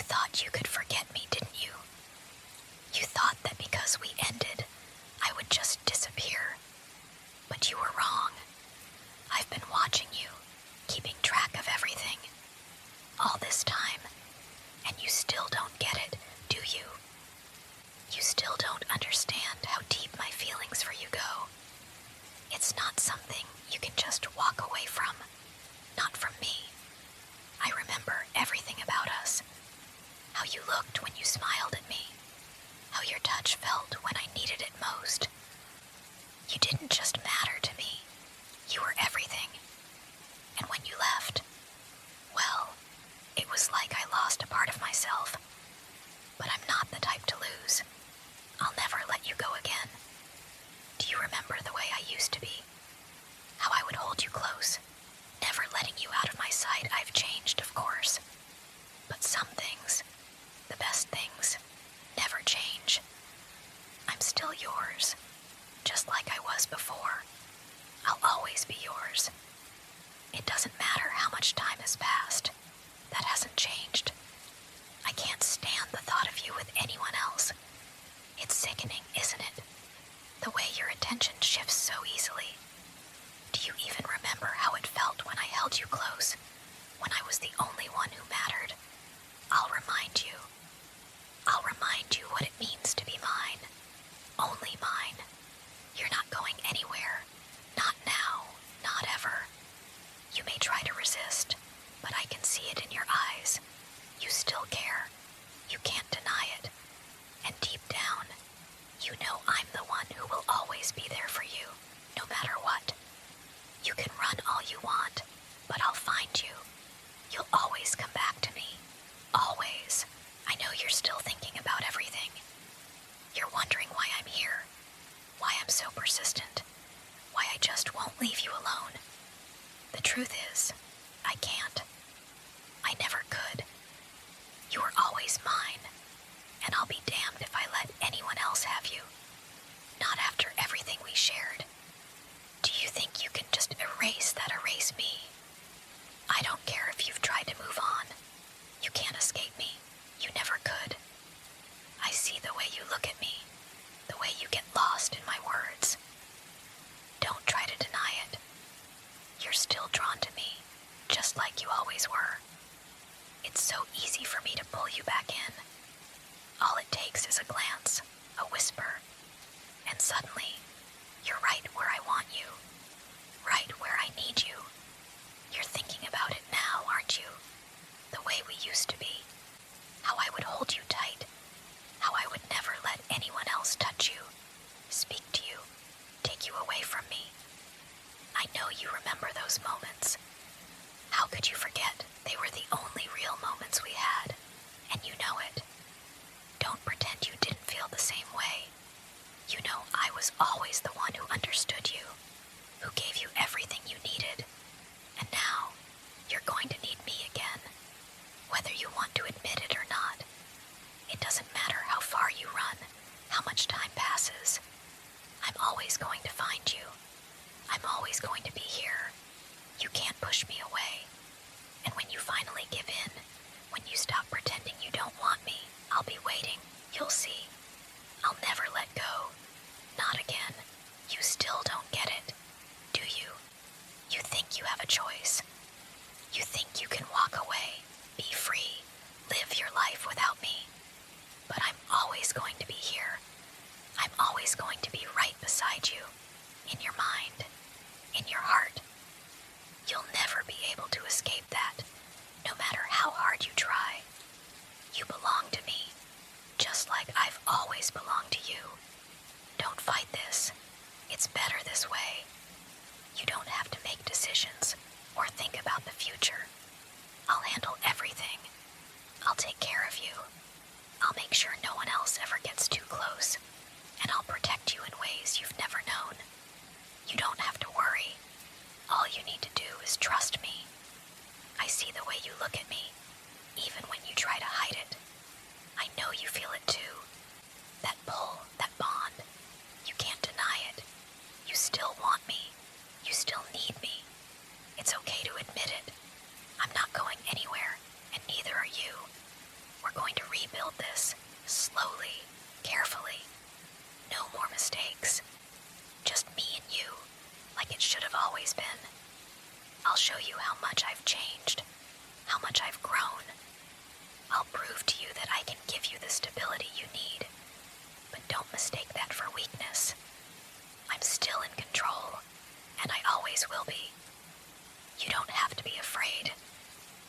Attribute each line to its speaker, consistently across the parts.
Speaker 1: thought you could forget me, didn't you? You thought that because we ended, I would just disappear. But you were wrong. I've been watching you, keeping track of everything. All this time, and you still don't get it, do you? You still don't understand how deep my feelings for you go. It's not something you can just walk away from. Not from me. I remember everything about us. How you looked when you smiled at me. How your touch felt when I needed it most. You didn't just matter to me. You were everything. And when you left, well, it was like I lost a part of myself. But I'm not the type to lose. I'll never let you go again. Do you remember the way I used to be? How I would hold you close, never letting you out of my sight? I've changed, of course. But some things, the best things, never change. I'm still yours, just like I was before. I'll always be yours. It doesn't matter how much time has passed. That hasn't changed. I can't stand the thought of you with anyone else. It's sickening, isn't it? The way your attention shifts so easily. Do you even remember how it felt when I held you close? When I was the only one who mattered? I'll remind you. I'll remind you what it means to be mine. Only mine. You're not going anywhere. Not now. Not ever. You may try to resist, but I can see it in your eyes. You still care. You can't deny it. And deep down, you know I'm the one who will always be there for you, no matter what. You can run all you want, but I'll find you. You'll always come back to me. Always. I know you're still thinking about everything. You're wondering why I'm here, why I'm so persistent, why I just won't leave you alone. The truth is, I can't. I never could. You were always mine, and I'll be damned if I let anyone else have you. Not after everything we shared. Do you think you can just erase me? I don't care if you've tried to move on. You can't escape me. You never could. I see the way you look at me, the way you get lost in my words. Don't try to deny it. You're still drawn to me, just like you always were. It's so easy for me to pull you back in. All it takes is a glance, a whisper, and suddenly, you're right where I want you, right where I need you. You're thinking about it now, aren't you? The way we used to be. How I would hold you tight. How I would never let anyone else touch you, speak to you, take you away from me. I know you remember those moments. How could you forget? They were the only real moments we had, and you know it. Don't pretend you didn't feel the same way. You know I was always the one who understood you, who gave you everything you needed. And now, you're going to need me again, whether you want to admit it or not. It doesn't matter how far you run, how much time passes. I'm always going to find you. I'm always going to be here. You can't push me away. And when you finally give in, when you stop pretending you don't want me, I'll be waiting. You'll see. I'll never let go. Not again. You still don't get it, do you? You think you have a choice. You think you can walk away, be free, live your life without me. But I'm always going to be here. I'm always going to be right beside you, in your mind, in your heart. You'll never be able to escape that, no matter how hard you try. You belong to me, just like I've always belonged to you. Don't fight this. It's better this way. You don't have to make decisions or think about the future. I'll handle everything. I'll take care of you. I'll make sure no one else ever gets too close, and I'll protect you in ways you've never known. You don't have to worry. All you need to do is trust me. I see the way you look at me, even when you try to hide it. I know you feel it too. That pull, that bond. You can't deny it. You still want me. You still need me. It's okay to admit it. I'm not going anywhere, and neither are you. We're going rebuild this, slowly, carefully. No more mistakes. Just me and you, like it should have always been. I'll show you how much I've changed, how much I've grown. I'll prove to you that I can give you the stability you need, but don't mistake that for weakness. I'm still in control, and I always will be. You don't have to be afraid.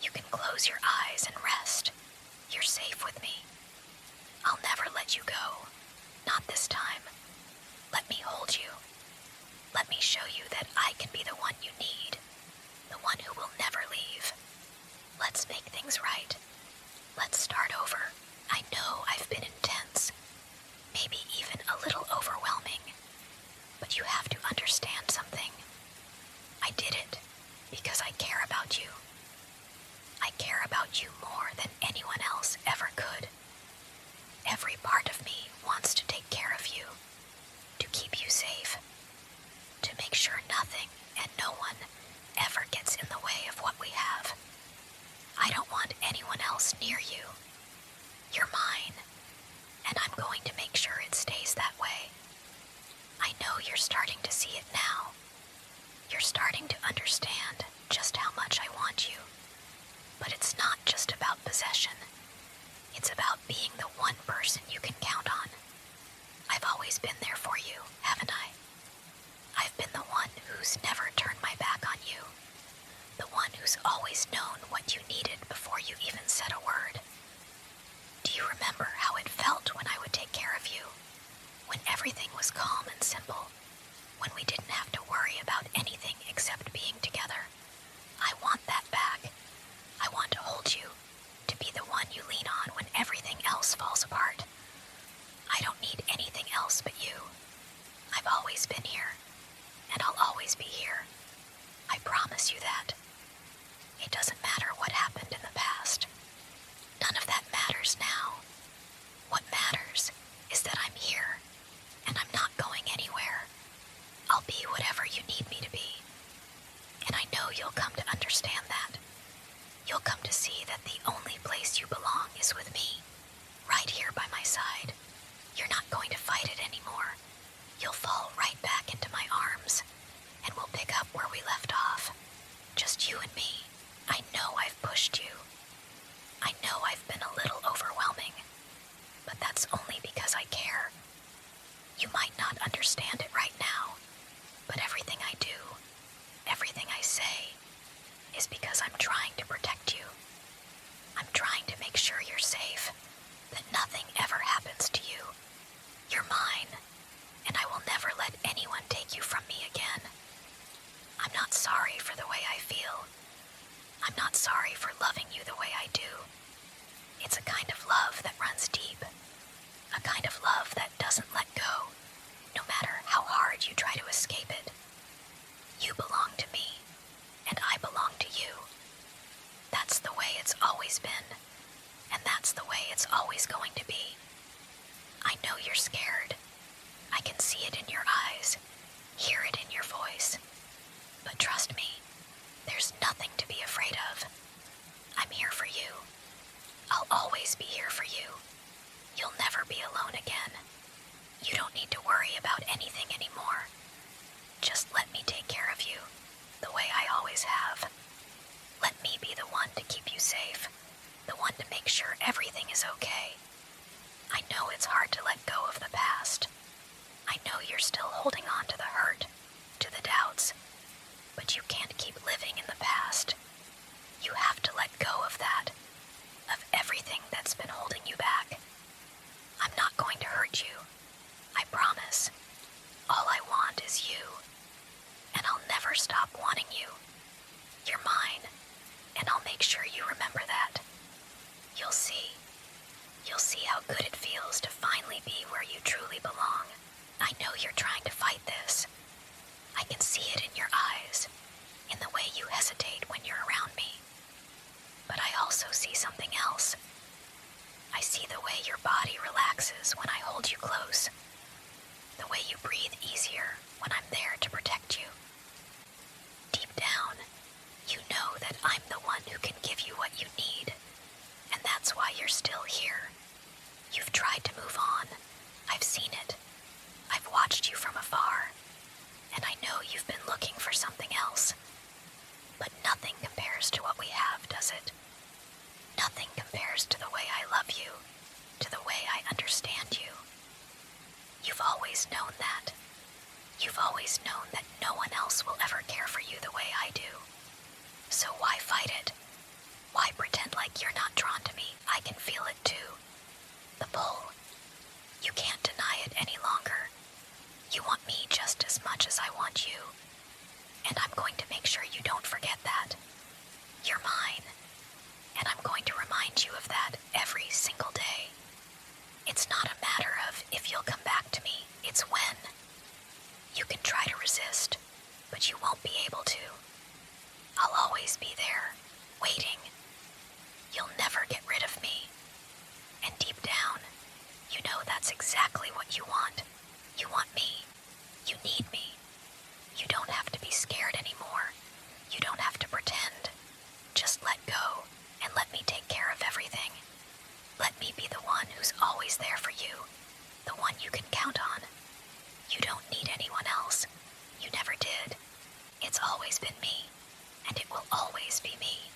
Speaker 1: You can close your eyes and rest. You're safe with me. I'll never let you go. Not this time. Let me hold you. Let me show you that I can be the one you need, the one who will never leave. Let's make things right. Let's start over. I know I've been intense, maybe even a little overwhelming, but you have to understand something. I did it because I care about you. I care about you more than anyone else ever could. Every part of me wants to take care of you, to keep you safe, to make sure nothing and no one ever gets in the way of what we have. I don't want anyone else near you. You're mine, and I'm going to make sure it stays that way. I know you're starting to see it now. You're starting to understand just how much I want you. But it's not just about possession. It's about being the one person you can count on. I've always been there for you, haven't I? I've been the one who's never turned my back on you. The one who's always known what you needed before you even said a word. Do you remember how it felt when I would take care of you? When everything was calm and simple? When we didn't have to worry about anything except being together? I want that back. I want to hold you, to be the one you lean on when everything else falls apart. I don't need anything else but you. I've always been here, and I'll always be here. I promise you that. It doesn't matter what happened in the past. None of that matters now. What matters is that I'm here, and I'm not going anywhere. I'll be whatever you need me to be. And I know you'll come to understand that. You'll come to see that the only place you belong is with me, right here by my side. You're not going to fight it anymore. You'll fall right back into my arms, and we'll pick up where we left off. Just you and me. I know I've pushed you. I know I've been a little overwhelming, but that's only because I care. You might not understand it right now, but everything I do, everything I say, is because I'm trying to protect you. I'm trying to make sure you're safe, that nothing ever happens to you. You're mine, and I will never let anyone take you from me again. I'm not sorry for the way I feel. I'm not sorry for loving you the way I do. It's a kind of love that runs deep, a kind of love that doesn't let go, no matter how hard you try to escape it. You belong to me, and I belong to you. That's the way it's always been, and that's the way it's always going to be. I know you're scared. I can see it in your eyes, hear it in your voice. But trust me, there's nothing to be afraid of. I'm here for you. I'll always be here for you. You'll never be alone again. You don't need to worry about anything anymore. Just let me take care of you, the way I always have. Let me be the one to keep you safe, the one to make sure everything is okay. I know it's hard to let go of the past. I know you're still holding on to the hurt, to the doubts, but you can't keep living in the past. You have to let go of that, of everything that's been holding you back. I'm not going to hurt you, I promise. All I want is you, and I'll never stop wanting you. You're mine, and I'll make sure you remember that. You'll see. You'll see how good it feels to finally be where you truly belong. I know you're trying to fight this. I can see it in your eyes, in the way you hesitate when you're around me. But I also see something else. I see the way your body relaxes when I hold you close, the way you breathe easier when I'm there to protect you. Deep down, you know that I'm the one who can give you what you need, and that's why you're still here, You've tried to move on. I've seen it. I've watched you from afar. And I know you've been looking for something else. But nothing compares to what we have, does it? Nothing compares to the way I love you, to the way I understand you. You've always known that. You've always known that no one else will ever care for you the way I do. So why fight it? Why pretend like you're not drawn to me? I can feel it too. The pull. You can't deny it any longer. You want me just as much as I want you. And I'm going to make sure you don't forget that. You're mine. And I'm going to remind you of that every single day. It's not a matter of if you'll come back to me, it's when. You can try to resist, but you won't be able to. I'll always be there, waiting. You'll never get rid of me. And deep down, you know that's exactly what you want. You want me. You need me. You don't have to be scared anymore. You don't have to pretend. Just let go and let me take care of everything. Let me be the one who's always there for you, the one you can count on. You don't need anyone else. You never did. It's always been me, and it will always be me.